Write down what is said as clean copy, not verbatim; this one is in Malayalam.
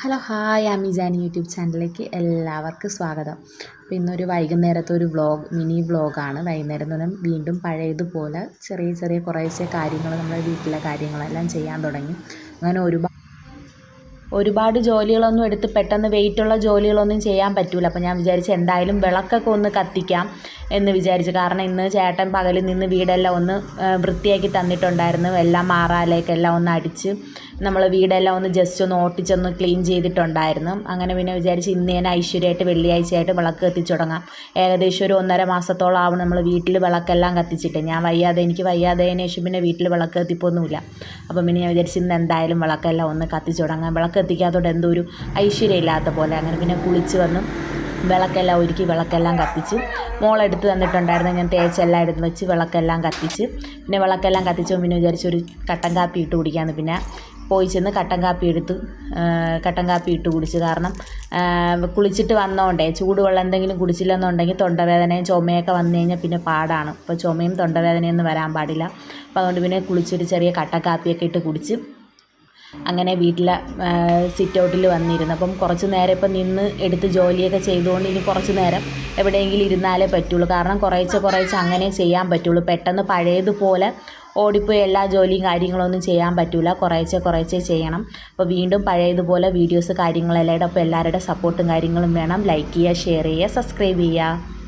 ഹലോ ഹായ് അമിജാനി യൂട്യൂബ് ചാനലിലേക്ക് എല്ലാവർക്കും സ്വാഗതം. അപ്പോൾ ഇന്നൊരു വൈകുന്നേരത്തെ ഒരു മിനി വ്ളോഗാണ്. വൈകുന്നേരം എന്ന് പറഞ്ഞാൽ വീണ്ടും പഴയതുപോലെ ചെറിയ ചെറിയ കുറേശ്ശെ കാര്യങ്ങൾ നമ്മുടെ വീട്ടിലെ കാര്യങ്ങളെല്ലാം ചെയ്യാൻ തുടങ്ങി. അങ്ങനെ ഒരുപാട് ജോലികളൊന്നും എടുത്ത് പെട്ടെന്ന് വെയിറ്റുള്ള ജോലികളൊന്നും ചെയ്യാൻ പറ്റില്ല. അപ്പോൾ ഞാൻ വിചാരിച്ചു എന്തായാലും വിളക്കൊക്കെ ഒന്ന് കത്തിക്കാം എന്ന് വിചാരിച്ചു. കാരണം ഇന്ന് ചേട്ടൻ പകലിൽ നിന്ന് വീടെല്ലാം ഒന്ന് വൃത്തിയാക്കി തന്നിട്ടുണ്ടായിരുന്നു. എല്ലാം മാറാലേക്കെല്ലാം ഒന്ന് അടിച്ച് നമ്മൾ വീടെല്ലാം ഒന്ന് ജസ്റ്റ് ഒന്ന് ഓട്ടിച്ചൊന്ന് ക്ലീൻ ചെയ്തിട്ടുണ്ടായിരുന്നു. അങ്ങനെ പിന്നെ വിചാരിച്ച് ഇന്ന് ഞാൻ ഐശ്വര്യമായിട്ട് വെള്ളിയാഴ്ചയായിട്ട് വിളക്ക് കത്തിച്ചു തുടങ്ങാം. ഏകദേശം ഒരു 1.5 മാസത്തോളം ആവും നമ്മൾ വീട്ടിൽ വിളക്കെല്ലാം കത്തിച്ചിട്ട്. എനിക്ക് വയ്യാതതിന് ശേഷം പിന്നെ വീട്ടിൽ വിളക്ക് കത്തിപ്പൊന്നുമില്ല. അപ്പം പിന്നെ ഞാൻ വിചാരിച്ച് ഇന്ന് എന്തായാലും വിളക്കെല്ലാം ഒന്ന് കത്തിച്ചു തുടങ്ങാം. വിളക്ക് കത്തിക്കാത്തതുകൊണ്ട് എന്തോ ഒരു ഐശ്വര്യമില്ലാത്ത പോലെ. അങ്ങനെ പിന്നെ കുളിച്ച് വന്ന് വിളക്കെല്ലാം ഒരുക്കി വിളക്കെല്ലാം കത്തിച്ച് മോളെടുത്ത് തന്നിട്ടുണ്ടായിരുന്നു. ഞാൻ തേച്ചെല്ലാം എടുത്ത് വെച്ച് വിളക്കെല്ലാം കത്തിച്ച് പിന്നെ വിളക്കെല്ലാം കത്തിച്ചപ്പോൾ പിന്നെ വിചാരിച്ചു ഒരു കട്ടൻ കാപ്പി ഇട്ട് കുടിക്കാമെന്ന്. പിന്നെ പോയി ചെന്ന് കട്ടൻ കാപ്പി ഇട്ട് കുടിച്ച്. കാരണം കുളിച്ചിട്ട് വന്നോണ്ടേ ചൂടുവെള്ളം എന്തെങ്കിലും കുടിച്ചില്ലെന്നുണ്ടെങ്കിൽ തൊണ്ടവേദനയും ചുമയൊക്കെ വന്നു കഴിഞ്ഞാൽ പിന്നെ പാടാണ്. അപ്പോൾ ചുമയും തൊണ്ടവേദനയൊന്നും വരാൻ പാടില്ല. അപ്പോൾ അതുകൊണ്ട് പിന്നെ കുളിച്ചൊരു ചെറിയ കട്ടൻ കാപ്പിയൊക്കെ ഇട്ട് കുടിച്ച് അങ്ങനെ വീട്ടിലെ സിറ്റ് ഔട്ടിൽ വന്നിരുന്നു. അപ്പം കുറച്ച് നേരം ഇപ്പം നിന്ന് എടുത്ത് ജോലിയൊക്കെ ചെയ്തുകൊണ്ട് ഇനി കുറച്ച് നേരം എവിടെയെങ്കിലും ഇരുന്നാലേ പറ്റുള്ളൂ. കാരണം കുറേശ്ശെ അങ്ങനെ ചെയ്യാൻ പറ്റുള്ളൂ. പെട്ടെന്ന് പഴയതുപോലെ ഓടിപ്പോയി എല്ലാ ജോലിയും കാര്യങ്ങളൊന്നും ചെയ്യാൻ പറ്റില്ല. കുറേശ്ശെ ചെയ്യണം. അപ്പോൾ വീണ്ടും പഴയതുപോലെ വീഡിയോസ് കാര്യങ്ങളെല്ലാം. അപ്പോൾ എല്ലാവരുടെ സപ്പോർട്ടും കാര്യങ്ങളും വേണം. ലൈക്ക് ചെയ്യുക, ഷെയർ ചെയ്യുക, സബ്സ്ക്രൈബ് ചെയ്യുക.